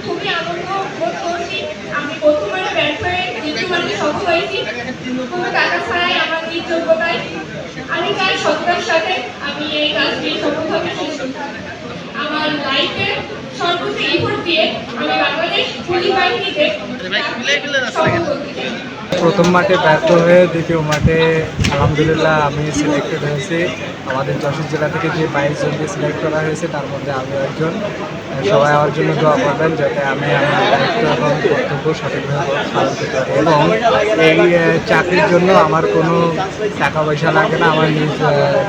খুবই আনন্দ বোধ করছি। আমি প্রথমবার ব্যাট হয়ে দ্বিতীয়বার সফল হয়েছি। কোনো টাকা ছাড়াই আমার নিজ যোগ্যতায় আমি চাই সততার সাথে আমি এই কাজটি সফলভাবে শেষ করতে। আমার লাইফে সর্বোচ্চ এফোর্ট দিয়ে আমি বাংলাদেশ পুলিশ বাহিনীতে সফল করতে চাই। প্রথম মাঠে ব্যর্থ হয়ে দ্বিতীয় মাঠে আলহামদুলিল্লাহ আমি সিলেক্টেড হয়েছি। আমাদের যশোর জেলা থেকে যে 22 জনকে সিলেক্ট করা হয়েছে তার মধ্যে আমি একজন। সবাই আমার জন্য দোয়া করবেন যাতে আমি আমার দায়িত্ব এবং কর্তব্য সঠিকভাবে পালন করতে পারি। এবং এই চাকরির জন্য আমার কোনো টাকা পয়সা লাগে না, আমার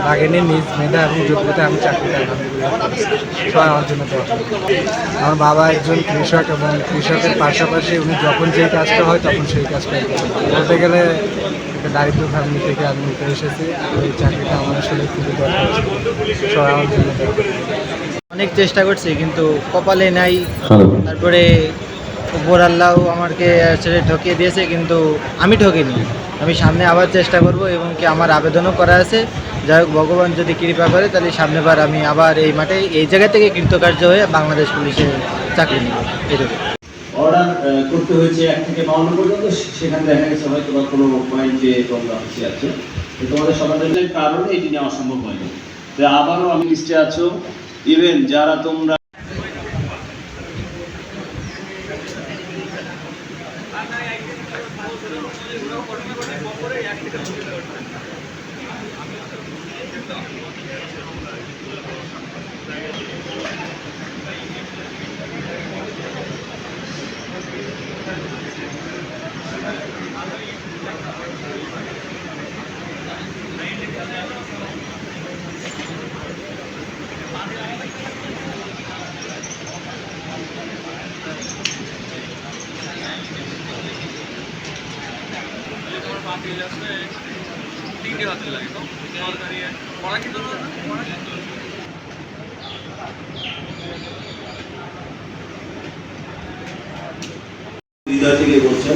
লাগেনি নিজ মেধা এবং যোগ্যতা আমি চাকরিটা আলহামদুলিল্লাহ করেছি। সবাই আমার জন্য দোয়া করবেন। আমার বাবা একজন কৃষক এবং কৃষকের পাশাপাশি উনি যখন যেই কাজটা হয় তখন সেই কাজটাই করেন। বলতে গেলে একটা দারিদ্র ফ্যামিলি থেকে আমি উঠে এসেছি। এই চাকরিটা আমার আসলে খুবই দরকার ছিল। সবাই আমার জন্য অনেক চেষ্টা করছি কিন্তু কপালে নাই। তারপরে উপর আল্লাহ আমাকে ছেড়ে ঠকিয়ে দিয়েছে, কিন্তু আমি ঠকিনি। আমি সামনে আবার চেষ্টা করব এবং কি আমার আবেদনও করা আছে। যাই হোক, ভগবান যদি কৃপা করে তাহলে সামনেবার আমি আবার এই মাঠে এই জায়গা থেকে কৃতকার্য হয়ে বাংলাদেশ পুলিশে চাকরি নেব। এটুকু অর্ডার করতে হয়েছে 1 থেকে 52 পর্যন্ত। সেখানে দেখা গেছে হয়তো বা কোনো পয়েন্টে তোমরা পিছিয়ে আছে, তোমাদের সমাধানের কারণে এটি নেওয়া সম্ভব হয়নি। তো আবারও আমি লিস্টে আছো, ইভেন যারা তোমরা হৃদয় থেকে বলছেন।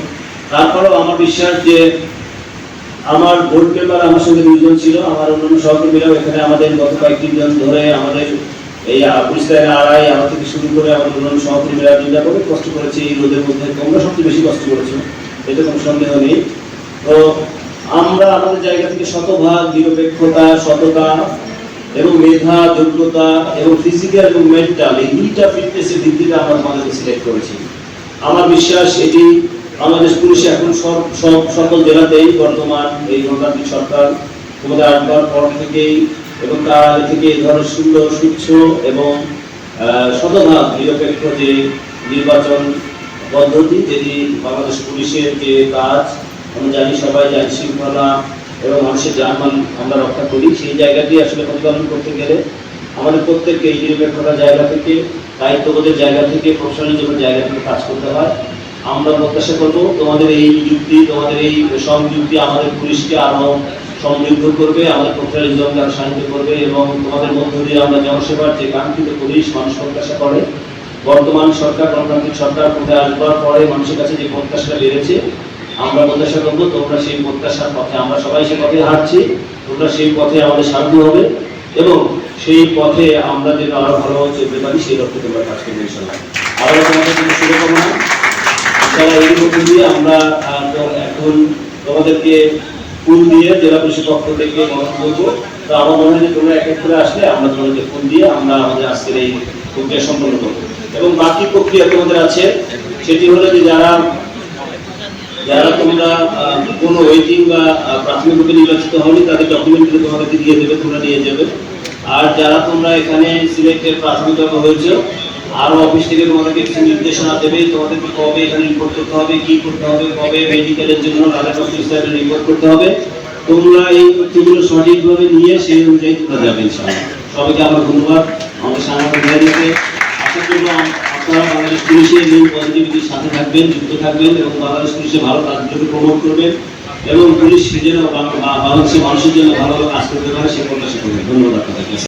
তারপরেও আমার বিশ্বাস যে আমার বোর্ড মেম্বার আমার সঙ্গে 2 জন ছিল, আমার অন্যান্য সহকর্মীরাও এখানে আমাদের গত কয়েকদিন ধরে আমাদের এই পরিষ্কারের আড়াই আমার থেকে শুরু করে আমাদের অন্যান্য সহকর্মীরা চিন্তা করে কষ্ট করেছে এই রোদের মধ্যে। তোমরা সবচেয়ে বেশি কষ্ট করেছো, এতে কোনো সন্দেহ নেই। তো আমরা আমাদের জায়গা থেকে শতভাগ নিরপেক্ষতা, সততা এবং মেধা, যোগ্যতা এবং ফিজিক্যাল এবং মেন্টাল এই 2টা ফিটনেসের ভিত্তিতে আমরা আমাদেরকে সিলেক্ট করেছি। আমার বিশ্বাস এটি বাংলাদেশ পুলিশে এখন সকল জেলাতেই বর্তমান এই গণতান্ত্রিক সরকার ক্ষমতায় আসবার পর থেকেই এবং তার আগে থেকে এই ধরনের সুন্দর, স্বচ্ছ এবং শতভাগ নিরপেক্ষ যে নির্বাচন পদ্ধতি, যেটি বাংলাদেশ পুলিশের যে কাজ আমরা জানি, সবাই যে আইন শৃঙ্খলা এবং মানুষের জানমাল আমরা রক্ষা করি, সেই জায়গাটি আসলে প্রতিপালন করতে গেলে আমাদের প্রত্যেককে এই নিরপেক্ষতার জায়গা থেকে, দায়িত্ববোধের জায়গা থেকে, প্রফেশনালিজমের জায়গা থেকে কাজ করতে হয়। আমরা প্রত্যাশা করব তোমাদের এই যুক্তি, তোমাদের এই সংযুক্তি আমাদের পুলিশকে আরো সমৃদ্ধ করবে, আমাদের প্রফেশনালিজমকে আরো সাহায্য করবে এবং তোমাদের মধ্য দিয়ে আমরা জনসেবার যে কাঙ্ক্ষিত পুলিশ মানুষ প্রত্যাশা করে, বর্তমান সরকার গণতান্ত্রিক সরকার ক্ষমতায় আসবার পরে মানুষের কাছে যে প্রত্যাশাটা বেড়েছে, আমরা প্রত্যাশা করবো তোমরা সেই প্রত্যাশার পথে, আমরা সবাই সেই পথে হাঁটছি, তোমরা সেই পথে আমাদের সাহায্য হবে এবং সেই পথে আমরা যেন আরো ভালোভাবে চলতে পারি সেই লক্ষ্যে তোমরা কাজ করবে ইনশাআল্লাহ। আরো তোমাদের জন্য শুভকামনা। ইনশাআল্লাহ এই মধ্যে দিয়ে আমরা এখন তোমাদেরকে ফুল দিয়ে জেলা পুলিশের পক্ষ থেকে বরণ করবো। তো আমার মনে হয় যে তোমরা এক এক করে আসলে আমরা তোমাদেরকে ফুল দিয়ে আমরা আমাদের আজকের এই প্রক্রিয়া সম্পন্ন করবো। এবং বাকি প্রক্রিয়া তোমাদের আছে, সেটি হলো যে যারা তোমরা কোনো ওয়েটিং বা প্রাথমিকভাবে নির্বাচিত হওনি তাদের ডকুমেন্টগুলো তোমাদেরকে দিয়ে দেবে, তোমরা নিয়ে যাবে। আর যারা তোমরা এখানে সিলেক্টেড প্রাথমিকভাবে হয়েছে, আরো অফিস থেকে তোমাদেরকে কিছু নির্দেশনা দেবে, তোমাদেরকে কবে এখানে রিপোর্ট করতে হবে, কি করতে হবে, কবে মেডিকেলের জন্য তাদের অফিসারে রিপোর্ট করতে হবে। তোমরা এই তথ্যগুলো সঠিকভাবে নিয়ে সেই অনুযায়ী তোমরা যাবে ইনশাআল্লাহ। সবাইকে আমার ধন্যবাদ আমাদের সাংবাদিক ভাইদেরকে। আশা করব আপনারা বাংলাদেশ পুলিশের নিউ পজিটিভিটির সাথে থাকবেন, যুক্ত থাকবেন এবং বাংলাদেশ পুলিশের ভালো কাজগুলোকে প্রমোট করবেন এবং পুলিশ যেন বাংলাদেশের মানুষের জন্য ভালোভাবে কাজ করতে পারে সে প্রত্যাশা করবেন। ধন্যবাদ আপনাদেরকে।